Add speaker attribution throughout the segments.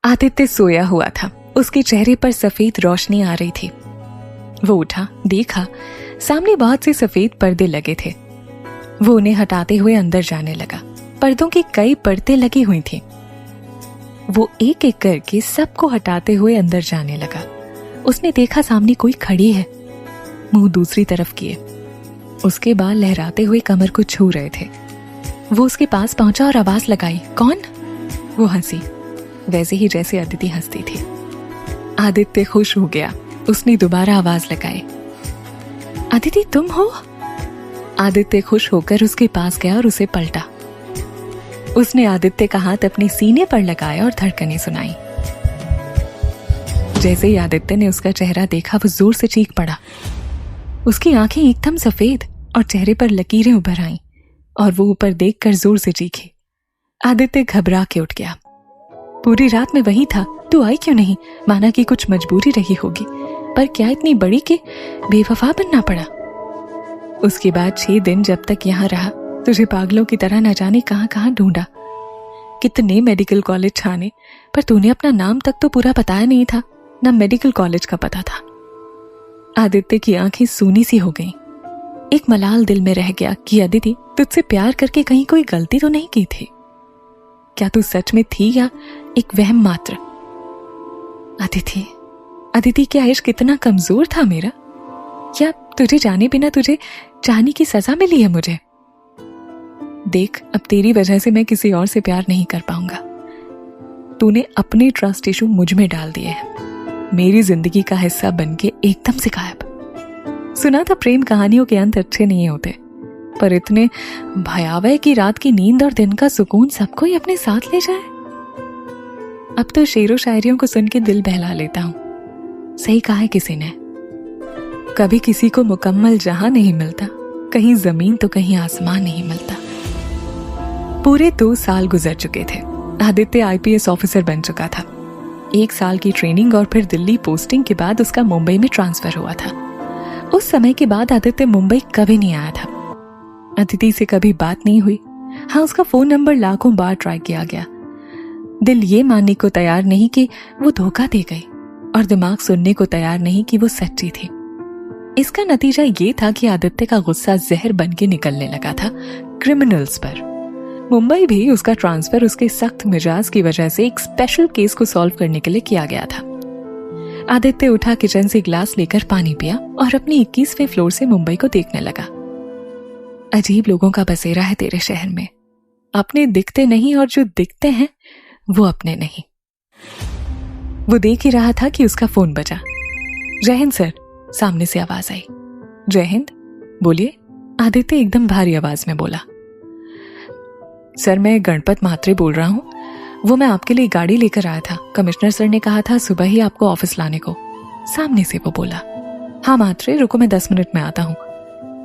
Speaker 1: आदित्य सोया हुआ था। उसके चेहरे पर सफेद रोशनी आ रही थी। वो उठा, देखा सामने बहुत से सफेद पर्दे लगे थे। वो उन्हें हटाते हुए अंदर जाने लगा। पर्दों की कई परतें लगी हुई थी। वो एक एक करके सबको हटाते हुए अंदर जाने लगा। उसने देखा सामने कोई खड़ी है, मुंह दूसरी तरफ किए। उसके बाल लहराते हुए कमर को छू रहे थे। वो उसके पास पहुंचा और आवाज लगाई, कौन? वो हंसी, वैसे ही जैसे अदिति हंसती थी। आदित्य खुश हो गया। उसने दोबारा आवाज लगाई, अदिति तुम हो? आदित्य खुश होकर उसके पास गया और उसे पलटा। उसने आदित्य का हाथ अपने सीने पर लगाया और धड़कनें सुनाई। जैसे ही आदित्य ने उसका चेहरा देखा, वो जोर से चीख पड़ा। उसकी आंखें एकदम सफेद और चेहरे पर लकीरें उभर आईं और वो ऊपर देखकर जोर से चीखी। आदित्य घबरा के उठ गया। पूरी रात में वही था, तू आई क्यों नहीं? माना कि कुछ मजबूरी रही होगी, पर क्या इतनी बड़ी कि बेवफा बनना पड़ा? उसके बाद 6 दिन जब तक यहाँ रहा, तुझे पागलों की तरह न जाने कहां कहां ढूंढा। कितने मेडिकल कॉलेज छाने, पर तूने अपना नाम तक तो पूरा बताया नहीं था, न मेडिकल कॉलेज का पता था। आदित्य की आंखें सूनी सी हो गईं। एक मलाल दिल में रह गया कि अदिति, तुझसे प्यार करके कहीं कोई गलती तो नहीं की थी? क्या तू सच में थी या एक वहम मात्र? अदिति, अदिति, क्या इश्क कितना कमजोर था मेरा? या तुझे जाने बिना तुझे चाहने की सजा मिली है मुझे? देख, अब तेरी वजह से मैं किसी और से प्यार नहीं कर पाऊंगा। तूने अपने ट्रस्ट इशू मुझ में डाल दिए हैं, मेरी जिंदगी का हिस्सा बनके एकदम से गायब। सुना था प्रेम कहानियों के अंत अच्छे नहीं होते, पर इतने भयावह कि रात की नींद और दिन का सुकून सबको ही अपने साथ ले जाए। अब तो शेरों शायरियों को सुन के दिल बहला लेता हूं। सही कहा है किसी ने, कभी किसी को मुकम्मल जहां नहीं मिलता, कहीं जमीन तो कहीं आसमान नहीं मिलता। पूरे 2 साल गुजर चुके थे। आदित्य IPS ऑफिसर बन चुका था। 1 साल की ट्रेनिंग और फिर दिल्ली पोस्टिंग के बाद उसका मुंबई में ट्रांसफर हुआ था। उस समय के बाद आदित्य मुंबई कभी नहीं आया था। अदिति से कभी बात नहीं हुई। हाँ, उसका फोन नंबर लाखों बार ट्राई किया गया। दिल ये मानने को तैयार नहीं कि वो धोखा दे गई, और दिमाग सुनने को तैयार नहीं कि वो सच्ची थी। इसका नतीजा ये था कि आदित्य का गुस्सा जहर बन के निकलने लगा था क्रिमिनल्स पर। मुंबई भी उसका ट्रांसफर उसके सख्त मिजाज की वजह से एक स्पेशल केस को सॉल्व करने के लिए किया गया था। आदित्य उठा, किचन से ग्लास लेकर पानी पिया और अपने 21वें फ्लोर से मुंबई को देखने लगा। अजीब लोगों का बसेरा है तेरे शहर में। अपने दिखते नहीं और जो दिखते हैं वो अपने नहीं। वो देख ही रहा था कि उसका फोन बजा। जय हिंद सर, सामने से आवाज आई। जय हिंद, बोलिए, आदित्य एकदम भारी आवाज में बोला। सर, मैं गणपत म्हात्रे बोल रहा हूँ। वो मैं आपके लिए गाड़ी लेकर आया था। कमिश्नर सर ने कहा था सुबह ही आपको ऑफिस लाने को। सामने से वो बोला। हाँ म्हात्रे, रुको, मैं 10 मिनट में आता हूँ।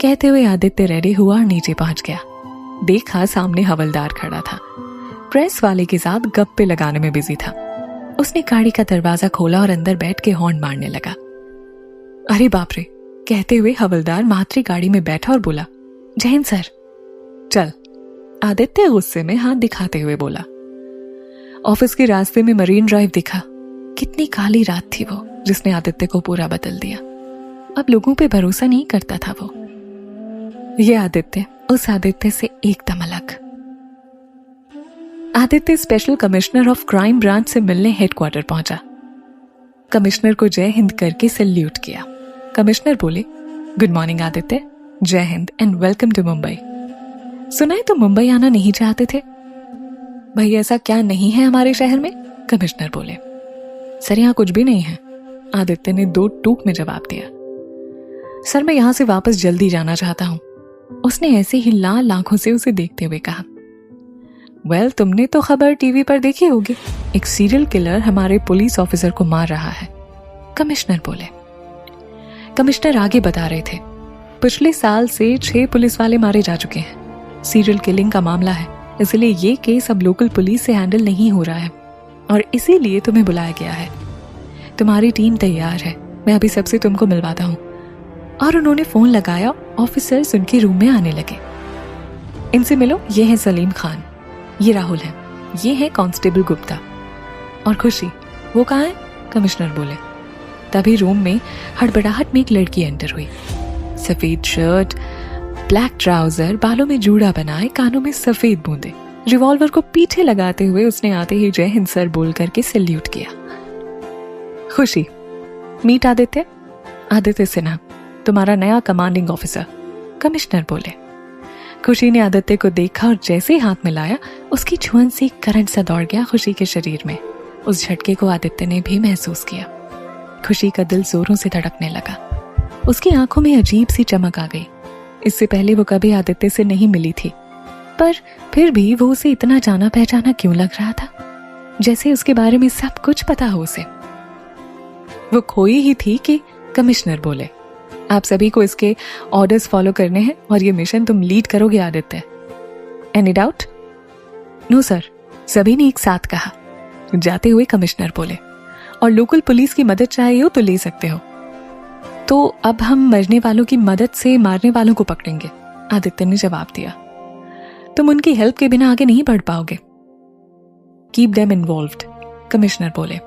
Speaker 1: कहते हुए आदित्य रेडी हुआ और नीचे पहुंच गया। देखा सामने हवलदार खड़ा था। प्रेस वाले के साथ गप्पे लगाने में बिजी था। उसने गाड़ी का दरवाजा खोला और अंदर बैठ के हॉर्न मारने लगा। अरे बाप रे, कहते हुए हवलदार म्हात्रे गाड़ी में बैठा और बोला, जय हिंद सर। चल, आदित्य गुस्से में हाथ दिखाते हुए बोला। ऑफिस के रास्ते में मरीन ड्राइव दिखा। कितनी काली रात थी वो, जिसने आदित्य को पूरा बदल दिया। अब लोगों पे भरोसा नहीं करता था वो। ये आदित्य उस आदित्य से एकदम अलग। Aditya special commissioner of crime branch से मिलने हेडक्वार्टर पहुंचा। कमिश्नर को जय हिंद करके सैल्यूट किया। कमिश्नर बोले, गुड मॉर्निंग आदित्य, जय हिंद एंड वेलकम टू मुंबई। सुना है तुम मुंबई आना नहीं चाहते थे? भाई ऐसा क्या नहीं है हमारे शहर में? कमिश्नर बोले। सर, यहाँ कुछ भी नहीं है, आदित्य ने 2 टूक में जवाब दिया। सर, मैं यहाँ से वापस जल्दी जाना चाहता हूँ, उसने ऐसे ही लाल आंखों से उसे देखते हुए कहा। वेल, तुमने तो खबर टीवी पर देखी होगी, एक सीरियल किलर हमारे पुलिस ऑफिसर को मार रहा है, कमिश्नर बोले। कमिश्नर आगे बता रहे थे, पिछले साल से 6 पुलिस वाले मारे जा चुके हैं। सीरियल किलिंग का मामला है, इसलिए ये केस अब लोकल पुलिस से हैंडल नहीं हो रहा है और इसीलिए तुम्हें बुलाया गया है। तुम्हारी टीम तैयार है, मैं अभी सबसे तुमको मिलवाता हूँ। और उन्होंने फोन लगाया। ऑफिसर्स उनके रूम में आने लगे। इनसे मिलो, ये है सलीम खान, ये राहुल है, ये है कांस्टेबल गुप्ता। और खुशी वो कहाँ है? कमिश्नर बोले। तभी रूम में हड़बड़ाहट में एक लड़की एंटर हुई। सफेद शर्ट, ब्लैक ट्राउजर, बालों में जूड़ा बनाए, कानों में सफेद बूंदे, रिवॉल्वर को पीछे लगाते हुए उसने आते ही जय हिंद सर बोल करके सैल्यूट किया। खुशी, मीट आदित्य। आदित्य सिन्हा, तुम्हारा नया कमांडिंग ऑफिसर, कमिश्नर बोले। खुशी ने आदित्य को देखा और जैसे ही हाथ मिलाया उसकी छुअन से करंट सा दौड़ गया खुशी के शरीर में। उस झटके को आदित्य ने भी महसूस किया। खुशी का दिल जोरों से धड़कने लगा। उसकी आंखों में अजीब सी चमक आ गई। इससे पहले वो कभी आदित्य से नहीं मिली थी, पर फिर भी वो उसे इतना जाना पहचाना क्यों लग रहा था, जैसे उसके बारे में सब कुछ पता हो उसे। वो खोई ही थी कि कमिश्नर बोले, आप सभी को इसके ऑर्डर्स फॉलो करने हैं और ये मिशन तुम लीड करोगे Aditya. Any doubt? No sir, सभी ने एक साथ कहा। जाते हुए कमिश्नर बोले, और लोकल पुलिस की मदद चाहिए हो तो ले सकते हो। तो अब हम मरने वालों की मदद से मारने वालों को पकड़ेंगे, आदित्य ने जवाब दिया। तुम उनकी हेल्प के बिना आगे नहीं बढ़ पाओगे। कीप देम इन्वॉल्व्ड, कमिश्नर बोले।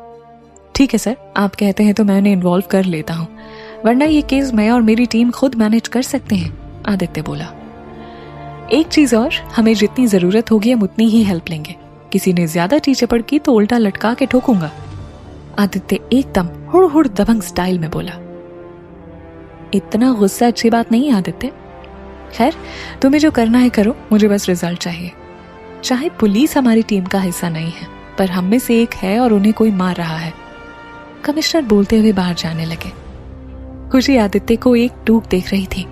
Speaker 1: ठीक है सर, आप कहते हैं तो मैं उन्हें इन्वॉल्व कर लेता हूं, वरना ये केस मैं और मेरी टीम खुद मैनेज कर सकते हैं, आदित्य बोला। एक चीज और, हमें जितनी जरूरत होगी हम उतनी ही हेल्प लेंगे। किसी ने ज्यादा चीचपड़ की तो उल्टा लटका के ठोकूंगा, आदित्य एकदम हुड़ हुड़ दबंग स्टाइल में बोला। इतना गुस्सा अच्छी बात नहीं आदित्य। खैर, तुम्हें जो करना है करो, मुझे बस रिजल्ट चाहिए। चाहे पुलिस हमारी टीम का हिस्सा नहीं है, पर हम में से एक है और उन्हें कोई मार रहा है, कमिश्नर बोलते हुए बाहर जाने लगे। खुशी आदित्य को एक टूक देख रही थी।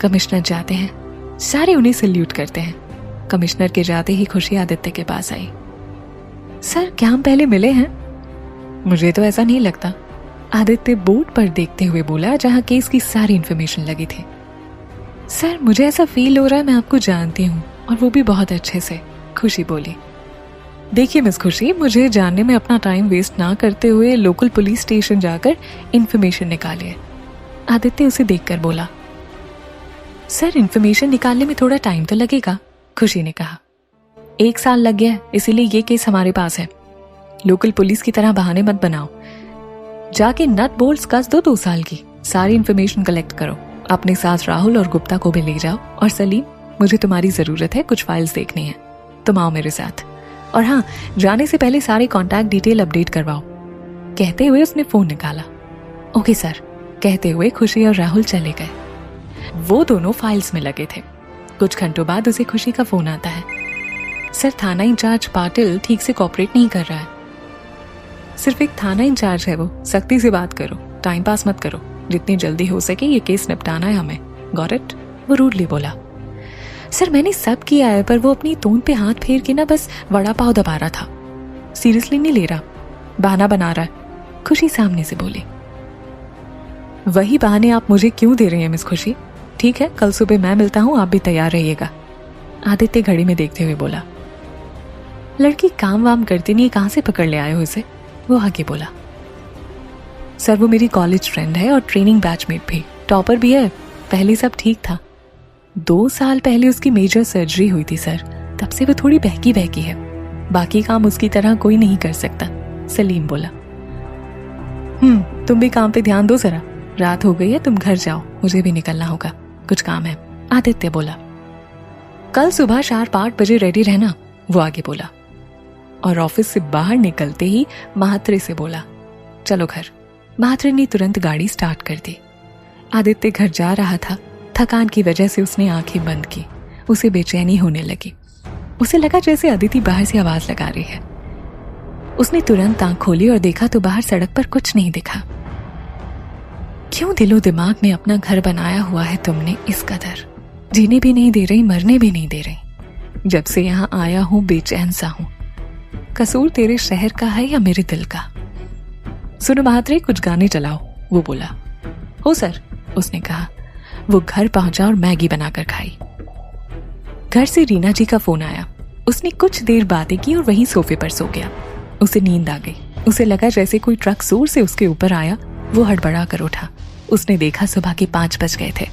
Speaker 1: कमिश्नर जाते हैं, सारे उन्हें सैल्यूट करते हैं। कमिश्नर के जाते ही खुशी आदित्य के पास आई। सर, क्या हम पहले मिले हैं? मुझे तो ऐसा नहीं लगता, आदित्य बोर्ड पर देखते हुए बोला जहां केस की सारी इंफॉर्मेशन लगी थी। सर, मुझे ऐसा फील हो रहा है मैं आपको जानती हूँ, और वो भी बहुत अच्छे से, खुशी बोली। देखिए मिस खुशी, मुझे जानने में अपना टाइम वेस्ट ना करते हुए लोकल पुलिस स्टेशन जाकर इंफॉर्मेशन निकालिए, आदित्य उसे देखकर बोला। सर, इंफॉर्मेशन निकालने में थोड़ा टाइम तो लगेगा, खुशी ने कहा। 1 साल लग गया है, इसीलिए ये केस हमारे पास है। लोकल पुलिस की तरह बहाने मत बनाओ, जाके नट बोल्ट्स कस दो 2 साल की। सारी इंफॉर्मेशन कलेक्ट करो, अपने साथ राहुल और गुप्ता को भी ले जाओ। और सलीम, मुझे तुम्हारी जरूरत है, कुछ फाइल्स देखनी है, तुम आओ मेरे साथ। और हाँ, जाने से पहले सारे कॉन्टैक्ट डिटेल अपडेट करवाओ। कहते हुए उसने फोन निकाला। ओके सर, कहते हुए खुशी और राहुल चले गए। वो दोनों फाइल्स में लगे थे। कुछ घंटों बाद उसे खुशी का फोन आता है। सर, थाना इंचार्ज पाटिल ठीक से कोऑपरेट नहीं कर रहा है। सिर्फ एक थाना इंचार्ज है वो, सख्ती से बात करो, टाइम पास मत करो, जितनी जल्दी हो सके ये केस निपटाना है हमें, गॉट इट? वो रूडली बोला। सर, मैंने सब किया है, पर वो अपनी तोंद पे हाथ फेर के ना बस वड़ा पाव दबा रहा था, सीरियसली नहीं ले रहा, बहाना बना रहा है, खुशी सामने से बोली। वही बहाने आप मुझे क्यों दे रही हैं मिस खुशी? ठीक है, कल सुबह मैं मिलता हूं, आप भी तैयार रहिएगा, आदित्य घड़ी में देखते हुए बोला। लड़की काम वाम करती नहीं, कहां से पकड़ ले आए हो इसे? वो आगे बोला। सर, वो मेरी कॉलेज फ्रेंड है और ट्रेनिंग बैचमेट भी, टॉपर भी है। पहले सब ठीक था, 2 साल पहले उसकी मेजर सर्जरी हुई थी सर, तब से वो थोड़ी बहकी बहकी है। बाकी काम उसकी तरह कोई नहीं कर सकता, सलीम बोला। तुम भी काम पे ध्यान दो जरा, रात हो गई है, तुम घर जाओ, मुझे भी निकलना होगा, कुछ काम है, आदित्य बोला। कल सुबह शार्प 8 बजे रेडी रहना, वो आगे बोला। और ऑफिस से बाहर निकलते ही महात्रे से बोला, चलो घर। महात्रे ने तुरंत गाड़ी स्टार्ट कर दी। आदित्य घर जा रहा था, थकान की वजह से उसने आंखें बंद की। उसे बेचैनी होने लगी। उसे लगा जैसे अदिति बाहर से आवाज लगा रही है। उसने तुरंत आंख खोली और देखा तो बाहर सड़क पर कुछ नहीं दिखा। क्यों दिलो दिमाग में अपना घर बनाया हुआ है तुमने इस कदर? जीने भी नहीं दे रही, मरने भी नहीं दे रही। जब से यहाँ आया हूं बेचैन सा हूं। कसूर तेरे शहर का है या मेरे दिल का? सुनो महात्रे, कुछ गाने चलाओ, वो बोला। हो सर, उसने कहा। वो घर पहुंचा और मैगी बनाकर खाई। घर से रीना जी का फोन आया। उसने कुछ देर बातें की और वहीं सोफे पर सो गया। उसे नींद आ गई। उसे लगा जैसे कोई ट्रक जोर से उसके ऊपर आया। वो हड़बड़ा कर उठा। उसने देखा सुबह के 5 बज गए थे।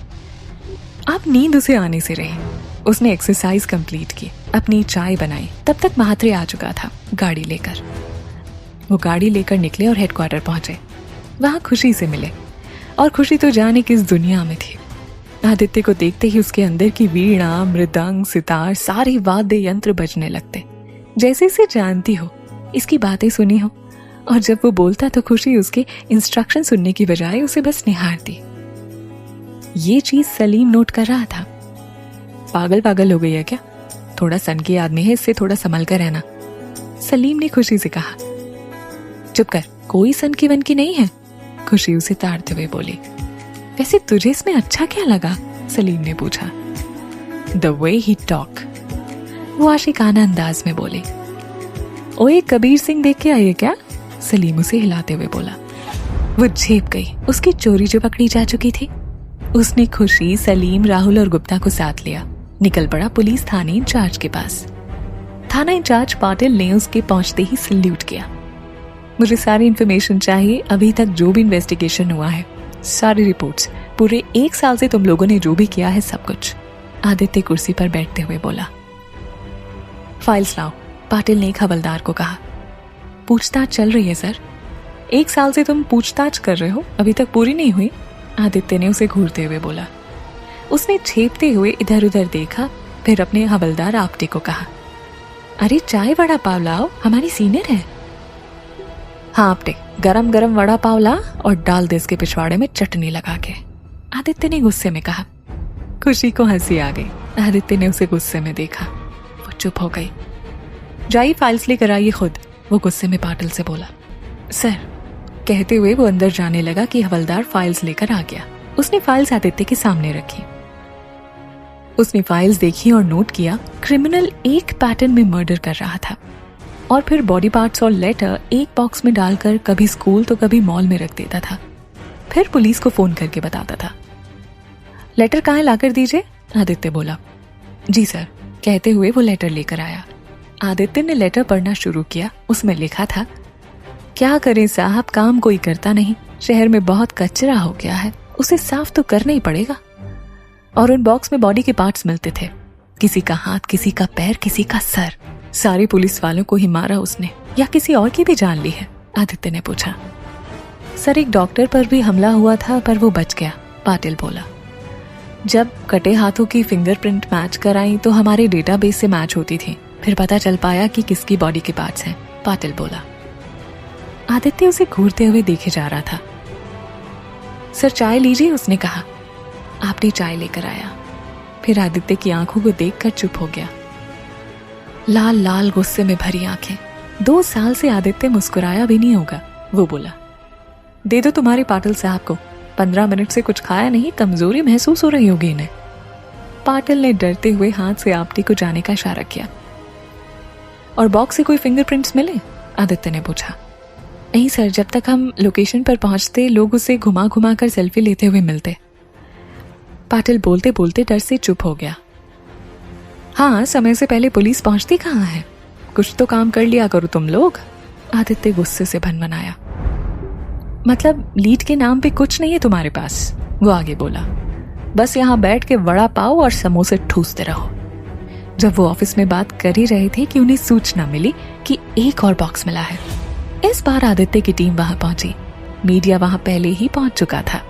Speaker 1: अब नींद उसे आने से रही। उसने एक्सरसाइज कंप्लीट की, अपनी चाय बनाई। तब तक महात्रे आ चुका था गाड़ी लेकर। वो गाड़ी लेकर निकले और हेडक्वार्टर पहुंचे। वहां खुशी से मिले और खुशी तो जाने किस दुनिया में थी। आदित्य को देखते ही उसके अंदर की वीणा, मृदंग, सितार, सारे वाद्य यंत्र बजने लगते, जैसे इसे जानती हो, इसकी बातें सुनी हो। और जब वो बोलता तो खुशी उसके इंस्ट्रक्शन सुनने की बजाय उसे बस निहारती। ये चीज सलीम नोट कर रहा था। पागल पागल हो गई है क्या? थोड़ा सन की आदमी है, इससे थोड़ा संभल कर रहना, सलीम ने खुशी से कहा। चुप कर, कोई सन की वन की नहीं है, खुशी उसे ताड़ते हुए बोली। वैसे तुझे इसमें अच्छा क्या लगा? सलीम ने पूछा। द वे ही टॉक, वो आशिकाना अंदाज में बोले। ओए कबीर सिंह देख के आई है क्या? सलीम उसे हिलाते हुए बोला। वो झेप गई, उसकी चोरी जो पकड़ी जा चुकी थी। उसने खुशी, सलीम, राहुल और गुप्ता को साथ लिया, निकल पड़ा पुलिस थाने इंचार्ज के पास। थाना इंचार्ज पाटिल ने उसके पहुंचते ही सल्यूट किया। मुझे सारी इन्फॉर्मेशन चाहिए, अभी तक जो भी इन्वेस्टिगेशन हुआ है, सारी रिपोर्ट्स, पूरे 1 साल से तुम लोगों ने जो भी किया है सब कुछ, आदित्य कुर्सी पर बैठते हुए बोला। फाइल्स लाओ, पाटिल ने एक हवलदार को कहा। पूछताछ चल रही है सर। 1 साल से तुम पूछताछ कर रहे हो, अभी तक पूरी नहीं हुई, आदित्य ने उसे घूरते हुए बोला। उसने छेपते हुए इधर उधर देखा, फिर अपने हवलदार आपटे को कहा, अरे चाय वड़ा पाव लाओ, हमारी सीनियर है। हाँ आपटे, गरम गरम वड़ा पाव ला और डाल दे इसके पिछवाड़े में चटनी लगा के, आदित्य ने गुस्से में कहा। खुशी को हंसी आ गई। आदित्य ने उसे गुस्से में देखा, वो चुप हो गई। जाइए फाइल्स लेकर आइए खुद, वो गुस्से में पाटिल से बोला। सर, कहते हुए वो अंदर जाने लगा कि हवलदार फाइल्स लेकर आ गया। उसने फाइल्स आदित्य के सामने रखी। उसने फाइल्स देखी और नोट किया, क्रिमिनल एक पैटर्न में मर्डर कर रहा था और फिर बॉडी पार्ट्स और लेटर एक बॉक्स में डालकर कभी स्कूल तो कभी मॉल में रख देता था, फिर पुलिस को फोन करके बताता था। लेटर कहाँ लाकर दीजिए, आदित्य बोला। जी सर, कहते हुए वो लेटर लेकर आया। आदित्य ने लेटर पढ़ना शुरू किया। उसमें लिखा था, क्या करें साहब, काम कोई करता नहीं, शहर में बहुत कचरा हो गया है, उसे साफ तो करना ही पड़ेगा। और उन बॉक्स में बॉडी के पार्ट्स मिलते थे, किसी का हाथ, किसी का पैर, किसी का सर। सारे पुलिस वालों को ही मारा उसने, या किसी और की भी जान ली है, आदित्य ने पूछा। सर, एक डॉक्टर पर भी हमला हुआ था पर वो बच गया, पाटिल बोला। जब कटे हाथों की फिंगरप्रिंट मैच कराई तो हमारे डेटाबेस से मैच होती थी, फिर पता चल पाया कि किसकी बॉडी के पार्ट्स हैं, पाटिल बोला। आदित्य उसे घूरते हुए देखे जा रहा था। सर चाय लीजिए, उसने कहा। आपने चाय लेकर आया, फिर आदित्य की आंखों को देखकर चुप हो गया। लाल लाल गुस्से में भरी आंखें। 2 साल से आदित्य मुस्कुराया भी नहीं होगा, वो बोला। दे दो तुम्हारे पाटिल साहब को, 15 मिनट से कुछ खाया नहीं, कमजोरी महसूस हो रही होगी इन्हें। पाटिल ने डरते हुए हाथ से आपटी को जाने का इशारा किया। और बॉक्स से कोई फिंगरप्रिंट्स मिले, आदित्य ने पूछा। नहीं सर, जब तक हम लोकेशन पर पहुंचते लोग उसे घुमा घुमा कर सेल्फी लेते हुए मिलते। पाटिल बोलते बोलते डर से चुप हो गया। हाँ, समय से पहले पुलिस पहुंचती कहाँ है, कुछ तो काम कर लिया करो तुम लोग, आदित्य गुस्से से भनभनाया। मतलब लीड के नाम पे कुछ नहीं है तुम्हारे पास, वो आगे बोला। बस यहाँ बैठ के वड़ा पाव और समोसे ठूसते रहो। जब वो ऑफिस में बात कर ही रहे थे कि उन्हें सूचना मिली कि एक और बॉक्स मिला है। इस बार आदित्य की टीम वहां पहुंची। मीडिया वहां पहले ही पहुंच चुका था।